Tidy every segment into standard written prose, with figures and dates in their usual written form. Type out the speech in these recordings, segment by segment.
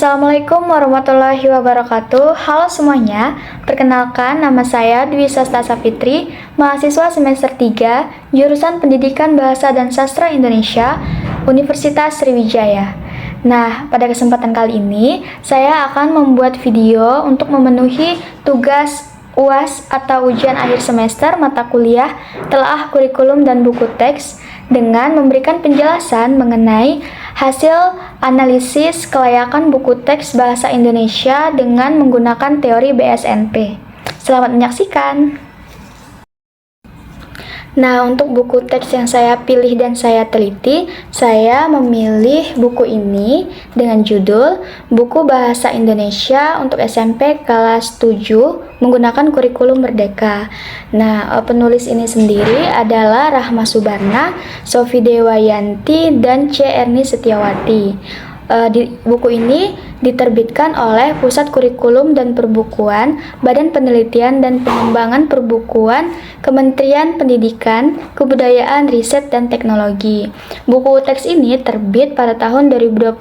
Assalamualaikum warahmatullahi wabarakatuh. Halo semuanya, perkenalkan nama saya Dwi Sastasa Fitri, mahasiswa semester 3, jurusan Pendidikan Bahasa dan Sastra Indonesia, Universitas Sriwijaya. Nah, pada kesempatan kali ini, saya akan membuat video untuk memenuhi tugas UAS atau ujian akhir semester mata kuliah telaah kurikulum dan buku teks dengan memberikan penjelasan mengenai hasil analisis kelayakan buku teks bahasa Indonesia dengan menggunakan teori BSNP. Selamat menyaksikan. Nah, untuk buku teks yang saya pilih dan saya teliti, saya memilih buku ini dengan judul Buku Bahasa Indonesia untuk SMP kelas 7 menggunakan kurikulum Merdeka. Nah, penulis ini sendiri adalah Rahma Subarna, Sofi Dewayanti, dan C. Erni Setiawati. Di buku ini diterbitkan oleh Pusat Kurikulum dan Perbukuan, Badan Penelitian dan Pengembangan Perbukuan, Kementerian Pendidikan, Kebudayaan, Riset, dan Teknologi. Buku teks ini terbit pada tahun 2021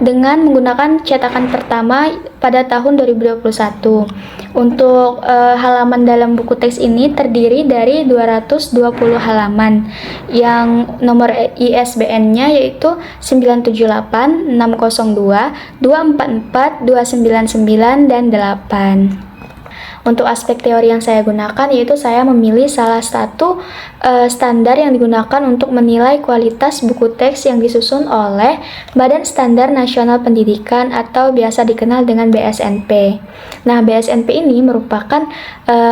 dengan menggunakan cetakan pertama pada tahun 2021. Untuk halaman dalam buku teks ini terdiri dari 220 halaman yang nomor ISBN-nya yaitu 978 602 244 299 dan 8. Untuk aspek teori yang saya gunakan yaitu saya memilih salah satu standar yang digunakan untuk menilai kualitas buku teks yang disusun oleh Badan Standar Nasional Pendidikan atau biasa dikenal dengan BSNP. Nah, BSNP ini merupakan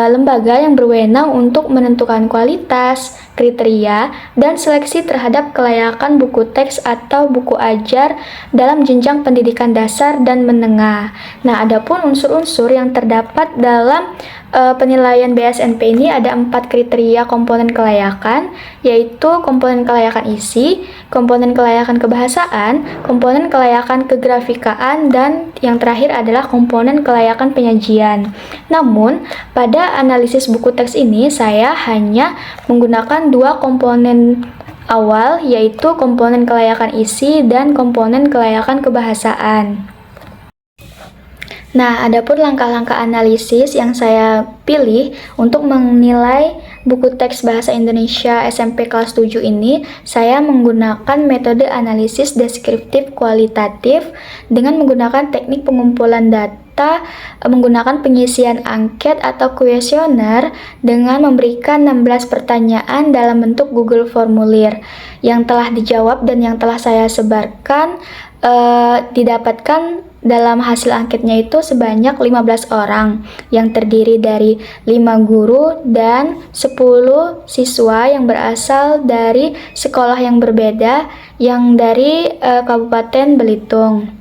lembaga yang berwenang untuk menentukan kualitas, kriteria, dan seleksi terhadap kelayakan buku teks atau buku ajar dalam jenjang pendidikan dasar dan menengah. Nah, adapun unsur-unsur yang terdapat dalam penilaian BSNP ini ada 4 kriteria komponen kelayakan, yaitu komponen kelayakan isi, komponen kelayakan kebahasaan, komponen kelayakan kegrafikaan, dan yang terakhir adalah komponen kelayakan penyajian. Namun, pada analisis buku teks ini saya hanya menggunakan 2 komponen awal, yaitu komponen kelayakan isi dan komponen kelayakan kebahasaan. Nah, adapun langkah-langkah analisis yang saya pilih untuk menilai buku teks bahasa Indonesia SMP kelas 7 ini, saya menggunakan metode analisis deskriptif kualitatif dengan menggunakan teknik pengumpulan data menggunakan pengisian angket atau kuesioner dengan memberikan 16 pertanyaan dalam bentuk Google Formulir yang telah dijawab dan yang telah saya sebarkan didapatkan dalam hasil angketnya itu sebanyak 15 orang yang terdiri dari 5 guru dan 10 siswa yang berasal dari sekolah yang berbeda yang dari Kabupaten Belitung.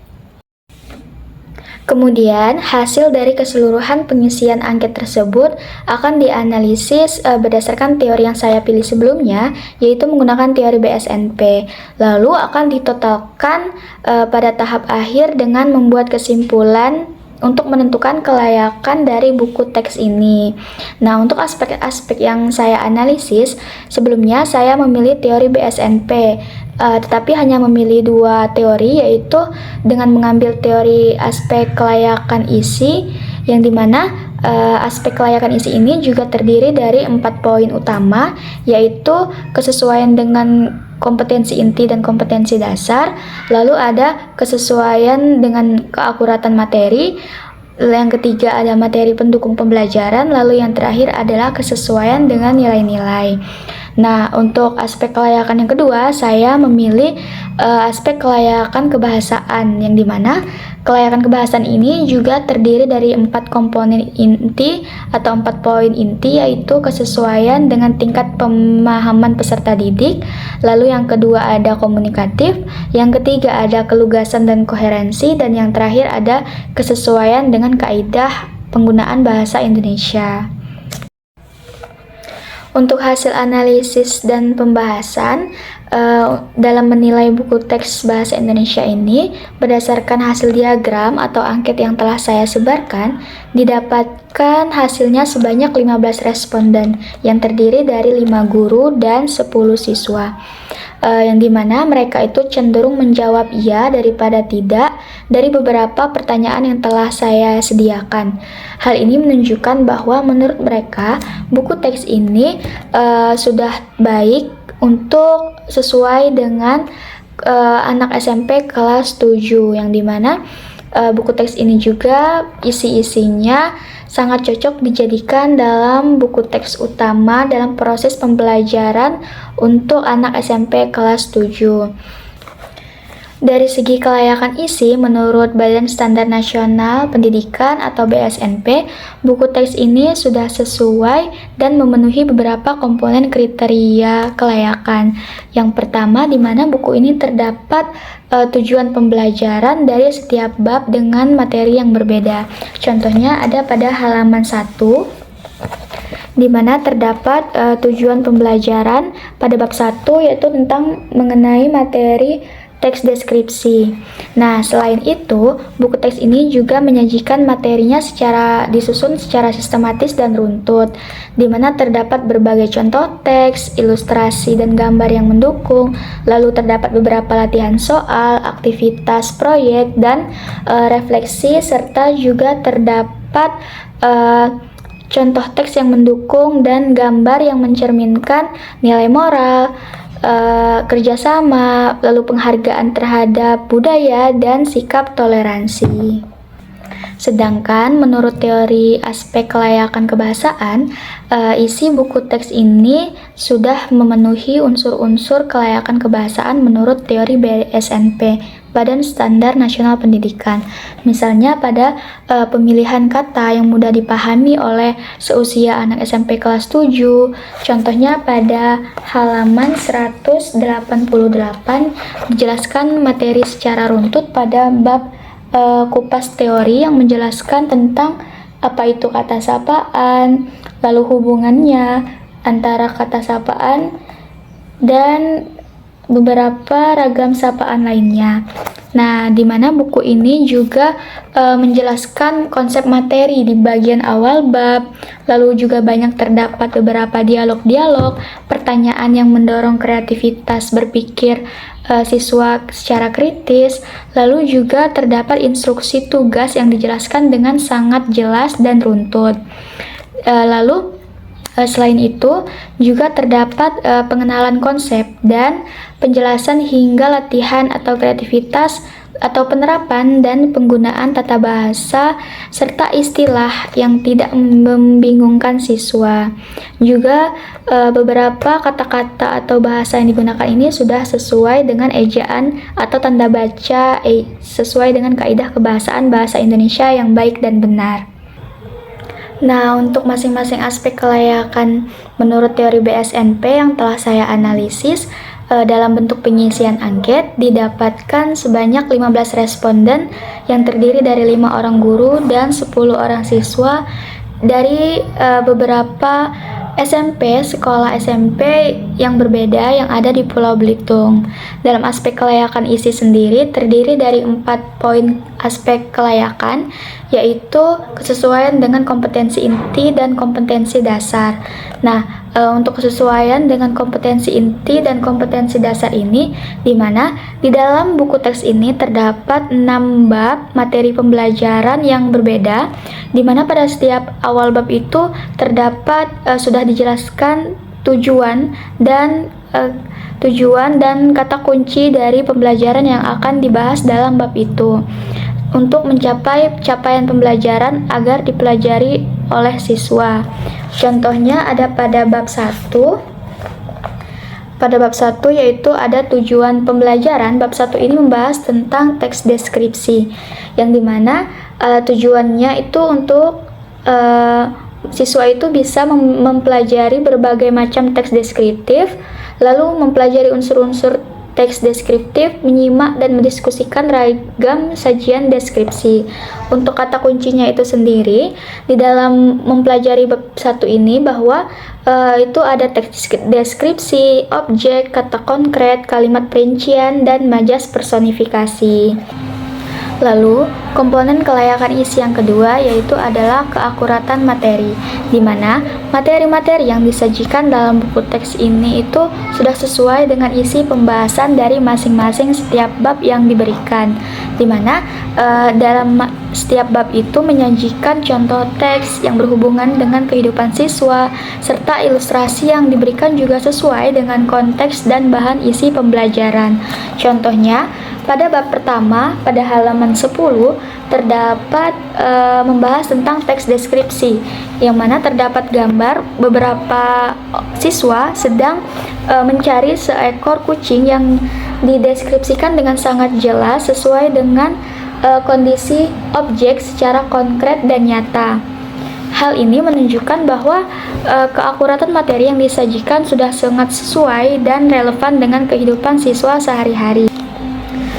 Kemudian, hasil dari keseluruhan pengisian angket tersebut akan dianalisis berdasarkan teori yang saya pilih sebelumnya, yaitu menggunakan teori BSNP. Lalu akan ditotalkan pada tahap akhir dengan membuat kesimpulan untuk menentukan kelayakan dari buku teks ini. Nah, untuk aspek-aspek yang saya analisis, sebelumnya saya memilih teori BSNP, tetapi hanya memilih 2 teori, yaitu dengan mengambil teori aspek kelayakan isi, yang dimana aspek kelayakan isi ini juga terdiri dari 4 poin utama, yaitu kesesuaian dengan kompetensi inti dan kompetensi dasar, lalu ada kesesuaian dengan keakuratan materi, yang ketiga ada materi pendukung pembelajaran, lalu yang terakhir adalah kesesuaian dengan nilai-nilai. Nah, untuk aspek kelayakan yang kedua, saya memilih aspek kelayakan kebahasaan, yang dimana kelayakan kebahasaan ini juga terdiri dari 4 komponen inti atau 4 poin inti, yaitu kesesuaian dengan tingkat pemahaman peserta didik, lalu yang kedua ada komunikatif, yang ketiga ada kelugasan dan koherensi, dan yang terakhir ada kesesuaian dengan kaidah penggunaan bahasa Indonesia. Untuk hasil analisis dan pembahasan dalam menilai buku teks bahasa Indonesia ini, berdasarkan hasil diagram atau angket yang telah saya sebarkan, didapatkan hasilnya sebanyak 15 responden yang terdiri dari 5 guru dan 10 siswa. Yang dimana mereka itu cenderung menjawab iya daripada tidak dari beberapa pertanyaan yang telah saya sediakan. Hal ini menunjukkan bahwa menurut mereka buku teks ini sudah baik untuk sesuai dengan anak SMP kelas 7, yang dimana buku teks ini juga isi-isinya sangat cocok dijadikan dalam buku teks utama dalam proses pembelajaran untuk anak SMP kelas 7. Dari segi kelayakan isi, menurut Badan Standar Nasional Pendidikan atau BSNP, buku teks ini sudah sesuai dan memenuhi beberapa komponen kriteria kelayakan. Yang pertama, di mana buku ini terdapat tujuan pembelajaran dari setiap bab dengan materi yang berbeda. Contohnya ada pada halaman 1, di mana terdapat tujuan pembelajaran pada bab 1, yaitu tentang mengenai materi teks deskripsi. Nah, selain itu, buku teks ini juga menyajikan materinya disusun secara sistematis dan runtut, di mana terdapat berbagai contoh teks, ilustrasi, dan gambar yang mendukung. Lalu terdapat beberapa latihan soal, aktivitas proyek, dan refleksi, serta juga terdapat contoh teks yang mendukung dan gambar yang mencerminkan nilai moral, kerjasama, lalu penghargaan terhadap budaya, dan sikap toleransi. Sedangkan menurut teori aspek kelayakan kebahasaan, isi buku teks ini sudah memenuhi unsur-unsur kelayakan kebahasaan menurut teori BSNP, Badan Standar Nasional Pendidikan. Misalnya pada pemilihan kata yang mudah dipahami oleh seusia anak SMP kelas 7. Contohnya pada halaman 188 dijelaskan materi secara runtut pada bab kupas teori yang menjelaskan tentang apa itu kata sapaan, lalu hubungannya antara kata sapaan dan beberapa ragam sapaan lainnya. Nah, di mana buku ini juga menjelaskan konsep materi di bagian awal bab, lalu juga banyak terdapat beberapa dialog-dialog, pertanyaan yang mendorong kreativitas berpikir siswa secara kritis, lalu juga terdapat instruksi tugas yang dijelaskan dengan sangat jelas dan runtut. Selain itu, juga terdapat pengenalan konsep dan penjelasan hingga latihan atau kreativitas atau penerapan dan penggunaan tata bahasa serta istilah yang tidak membingungkan siswa. Juga beberapa kata-kata atau bahasa yang digunakan ini sudah sesuai dengan ejaan atau tanda baca sesuai dengan kaidah kebahasaan bahasa Indonesia yang baik dan benar. Nah, untuk masing-masing aspek kelayakan menurut teori BSNP yang telah saya analisis, dalam bentuk pengisian angket didapatkan sebanyak 15 responden yang terdiri dari 5 orang guru dan 10 orang siswa dari beberapa sekolah SMP yang berbeda yang ada di Pulau Belitung. Dalam aspek kelayakan isi sendiri terdiri dari 4 poin aspek kelayakan, yaitu kesesuaian dengan kompetensi inti dan kompetensi dasar. Nah, untuk kesesuaian dengan kompetensi inti dan kompetensi dasar ini, di mana di dalam buku teks ini terdapat 6 bab materi pembelajaran yang berbeda, di mana pada setiap awal bab itu terdapat sudah dijelaskan tujuan dan kata kunci dari pembelajaran yang akan dibahas dalam bab itu untuk mencapai capaian pembelajaran agar dipelajari oleh siswa. Contohnya ada pada bab 1. Pada bab 1 yaitu ada tujuan pembelajaran. Bab 1 ini membahas tentang teks deskripsi, yang dimana tujuannya itu untuk siswa itu bisa mempelajari berbagai macam teks deskriptif, lalu mempelajari unsur-unsur teks deskriptif, menyimak dan mendiskusikan ragam sajian deskripsi. Untuk kata kuncinya itu sendiri, di dalam mempelajari bab 1 ini bahwa itu ada teks deskripsi, objek, kata konkret, kalimat perincian, dan majas personifikasi. Lalu, komponen kelayakan isi yang kedua yaitu adalah keakuratan materi, di mana materi-materi yang disajikan dalam buku teks ini itu sudah sesuai dengan isi pembahasan dari masing-masing setiap bab yang diberikan, di mana dalam setiap bab itu menyajikan contoh teks yang berhubungan dengan kehidupan siswa, serta ilustrasi yang diberikan juga sesuai dengan konteks dan bahan isi pembelajaran. Contohnya, pada bab pertama, pada halaman 10, terdapat membahas tentang teks deskripsi, yang mana terdapat gambar beberapa siswa sedang mencari seekor kucing yang dideskripsikan dengan sangat jelas sesuai dengan kondisi objek secara konkret dan nyata. Hal ini menunjukkan bahwa keakuratan materi yang disajikan sudah sangat sesuai dan relevan dengan kehidupan siswa sehari-hari.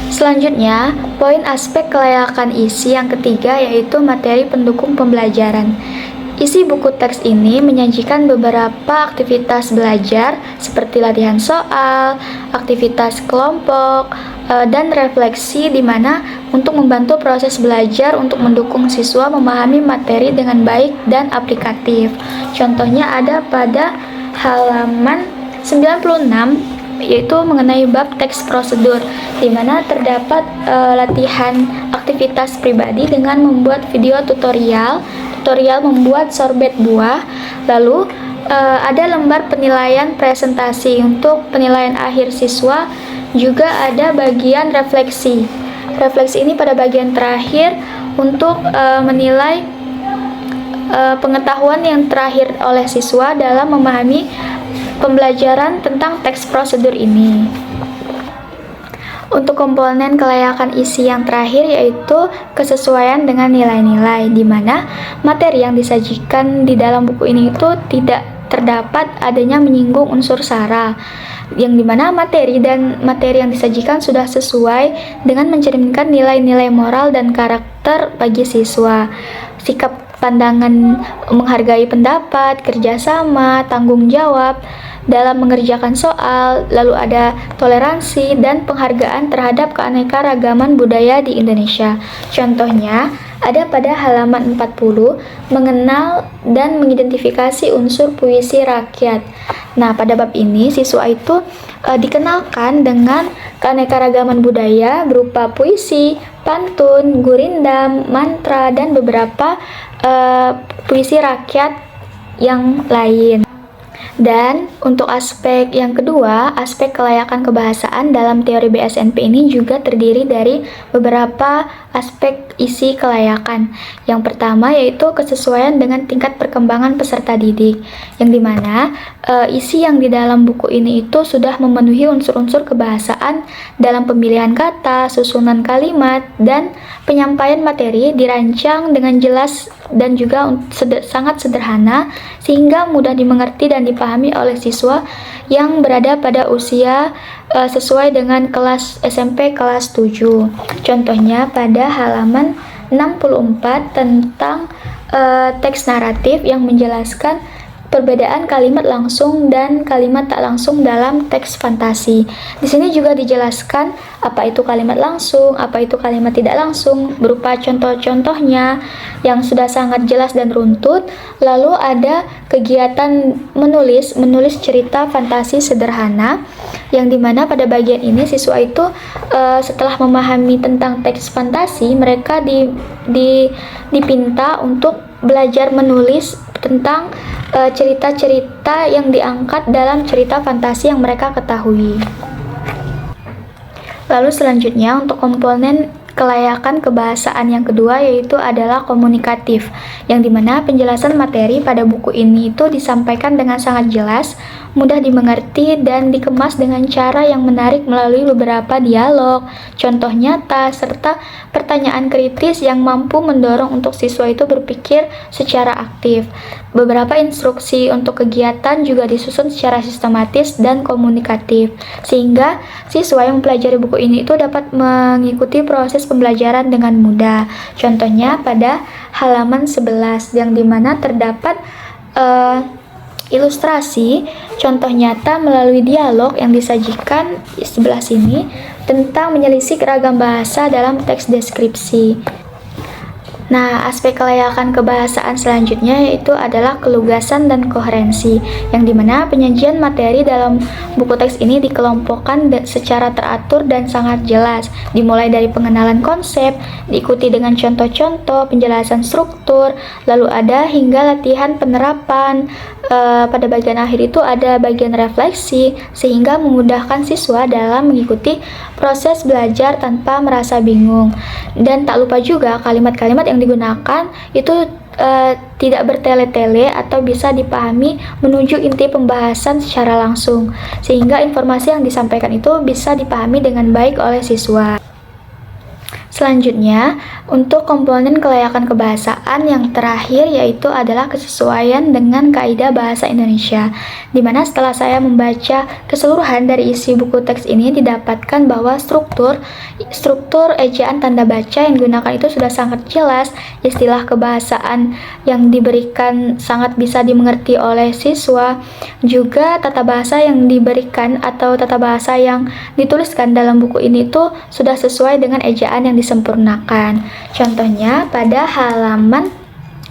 Selanjutnya, poin aspek kelayakan isi yang ketiga yaitu materi pendukung pembelajaran. Isi buku teks ini menyajikan beberapa aktivitas belajar seperti latihan soal, aktivitas kelompok, dan refleksi di mana untuk membantu proses belajar untuk mendukung siswa memahami materi dengan baik dan aplikatif. Contohnya ada pada halaman 96 yaitu mengenai bab teks prosedur, di mana terdapat latihan aktivitas pribadi dengan membuat video tutorial membuat sorbet buah. Lalu ada lembar penilaian presentasi untuk penilaian akhir siswa, juga ada bagian refleksi. Refleksi ini pada bagian terakhir untuk menilai pengetahuan yang terakhir oleh siswa dalam memahami pembelajaran tentang teks prosedur ini. Untuk komponen kelayakan isi yang terakhir yaitu kesesuaian dengan nilai-nilai, di mana materi yang disajikan di dalam buku ini itu tidak terdapat adanya menyinggung unsur sara, yang dimana materi yang disajikan sudah sesuai dengan mencerminkan nilai-nilai moral dan karakter bagi siswa. Sikap pandangan menghargai pendapat, kerjasama, tanggung jawab dalam mengerjakan soal, lalu ada toleransi dan penghargaan terhadap keanekaragaman budaya di Indonesia. Contohnya, ada pada halaman 40, mengenal dan mengidentifikasi unsur puisi rakyat. Nah, pada bab ini, siswa itu dikenalkan dengan keanekaragaman budaya berupa puisi, pantun, gurindam, mantra, dan beberapa puisi rakyat yang lain. Dan untuk aspek yang kedua, aspek kelayakan kebahasaan dalam teori BSNP ini juga terdiri dari beberapa aspek isi kelayakan. Yang pertama yaitu kesesuaian dengan tingkat perkembangan peserta didik, yang dimana isi yang di dalam buku ini itu sudah memenuhi unsur-unsur kebahasaan dalam pemilihan kata, susunan kalimat, dan penyampaian materi dirancang dengan jelas dan juga sangat sederhana sehingga mudah dimengerti dan dipahami oleh siswa yang berada pada usia sesuai dengan kelas SMP kelas 7. Contohnya pada halaman 64 tentang teks naratif yang menjelaskan perbedaan kalimat langsung dan kalimat tak langsung dalam teks fantasi. Di sini juga dijelaskan apa itu kalimat langsung, apa itu kalimat tidak langsung, berupa contoh-contohnya yang sudah sangat jelas dan runtut. Lalu ada kegiatan menulis cerita fantasi sederhana, yang dimana pada bagian ini siswa itu setelah memahami tentang teks fantasi, mereka dipinta untuk belajar menulis tentang cerita-cerita yang diangkat dalam cerita fantasi yang mereka ketahui. Lalu selanjutnya untuk komponen kelayakan kebahasaan yang kedua yaitu adalah komunikatif, yang dimana penjelasan materi pada buku ini itu disampaikan dengan sangat jelas, mudah dimengerti dan dikemas dengan cara yang menarik melalui beberapa dialog, contoh nyata, serta pertanyaan kritis yang mampu mendorong untuk siswa itu berpikir secara aktif. Beberapa instruksi untuk kegiatan juga disusun secara sistematis dan komunikatif, sehingga siswa yang mempelajari buku ini itu dapat mengikuti proses pembelajaran dengan mudah. Contohnya pada halaman 11 yang dimana terdapat ilustrasi contoh nyata melalui dialog yang disajikan di sebelah sini tentang menyelisih ragam bahasa dalam teks deskripsi. Nah, aspek kelayakan kebahasaan selanjutnya yaitu adalah kelugasan dan koherensi, yang dimana penyajian materi dalam buku teks ini dikelompokkan secara teratur dan sangat jelas, dimulai dari pengenalan konsep, diikuti dengan contoh-contoh, penjelasan struktur, lalu ada hingga latihan penerapan. Pada bagian akhir itu ada bagian refleksi, sehingga memudahkan siswa dalam mengikuti proses belajar tanpa merasa bingung. Dan tak lupa juga kalimat-kalimat yang digunakan itu tidak bertele-tele atau bisa dipahami menuju inti pembahasan secara langsung, sehingga informasi yang disampaikan itu bisa dipahami dengan baik oleh siswa. Selanjutnya, untuk komponen kelayakan kebahasaan yang terakhir yaitu adalah kesesuaian dengan kaidah bahasa Indonesia, di mana setelah saya membaca keseluruhan dari isi buku teks ini didapatkan bahwa struktur ejaan tanda baca yang digunakan itu sudah sangat jelas, istilah kebahasaan yang diberikan sangat bisa dimengerti oleh siswa, juga tata bahasa yang diberikan atau tata bahasa yang dituliskan dalam buku ini itu sudah sesuai dengan ejaan yang disempurnakan. Contohnya pada halaman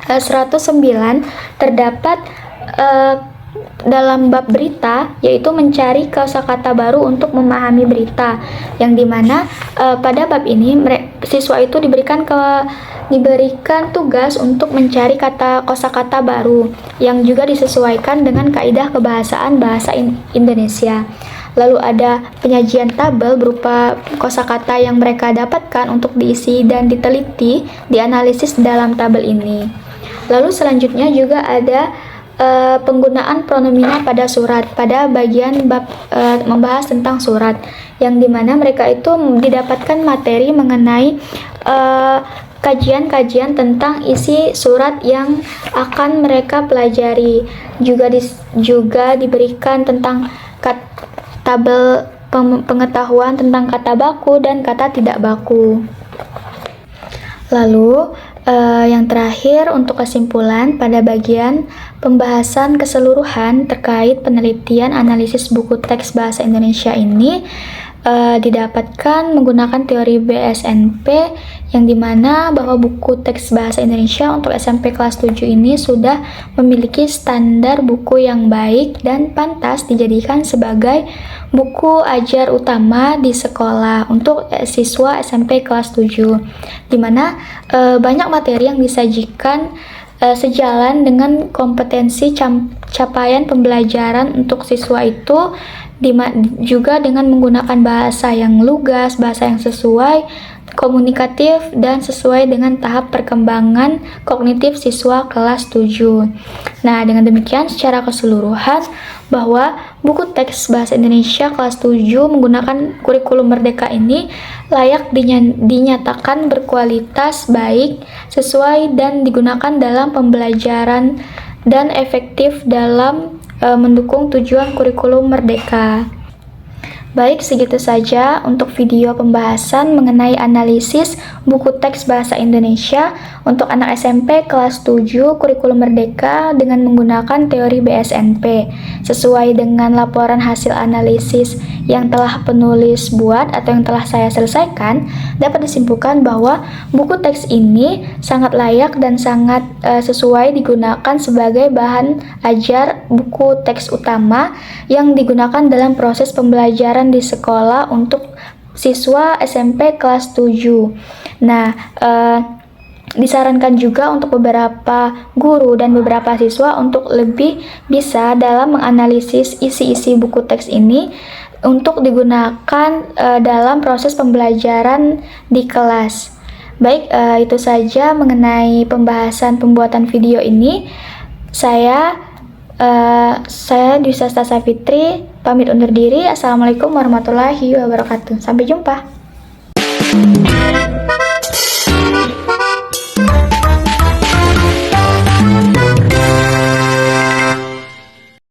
109 terdapat dalam bab berita, yaitu mencari kosakata baru untuk memahami berita, yang dimana pada bab ini siswa itu diberikan tugas untuk mencari kosakata baru yang juga disesuaikan dengan kaidah kebahasaan bahasa Indonesia. Lalu ada penyajian tabel berupa kosakata yang mereka dapatkan untuk diisi dan diteliti, dianalisis dalam tabel ini. Lalu selanjutnya juga ada penggunaan pronomina pada surat, pada bagian bab membahas tentang surat, yang dimana mereka itu didapatkan materi mengenai kajian-kajian tentang isi surat yang akan mereka pelajari. Juga diberikan tentang tabel pengetahuan tentang kata baku dan kata tidak baku. Lalu yang terakhir untuk kesimpulan pada bagian pembahasan keseluruhan terkait penelitian analisis buku teks bahasa Indonesia ini didapatkan menggunakan teori BSNP, yang dimana bahwa buku teks bahasa Indonesia untuk SMP kelas 7 ini sudah memiliki standar buku yang baik dan pantas dijadikan sebagai buku ajar utama di sekolah untuk siswa SMP kelas 7, dimana banyak materi yang disajikan sejalan dengan kompetensi capaian pembelajaran untuk siswa itu, juga dengan menggunakan bahasa yang lugas, bahasa yang sesuai, komunikatif, dan sesuai dengan tahap perkembangan kognitif siswa kelas 7. Nah, dengan demikian secara keseluruhan bahwa buku teks bahasa Indonesia kelas 7 menggunakan kurikulum Merdeka ini layak dinyatakan berkualitas baik, sesuai dan digunakan dalam pembelajaran dan efektif dalam mendukung tujuan kurikulum Merdeka. Baik, segitu saja untuk video pembahasan mengenai analisis buku teks bahasa Indonesia untuk anak SMP kelas 7 kurikulum Merdeka dengan menggunakan teori BSNP. Sesuai dengan laporan hasil analisis yang telah penulis buat atau yang telah saya selesaikan, dapat disimpulkan bahwa buku teks ini sangat layak dan sangat sesuai digunakan sebagai bahan ajar buku teks utama yang digunakan dalam proses pembelajaran di sekolah untuk siswa SMP kelas 7. Nah, disarankan juga untuk beberapa guru dan beberapa siswa untuk lebih bisa dalam menganalisis isi-isi buku teks ini untuk digunakan dalam proses pembelajaran di kelas. Baik, itu saja mengenai pembahasan pembuatan video ini. Saya Saya Dwi Sasta Safitri, pamit undur diri. Assalamualaikum warahmatullahi wabarakatuh. Sampai jumpa.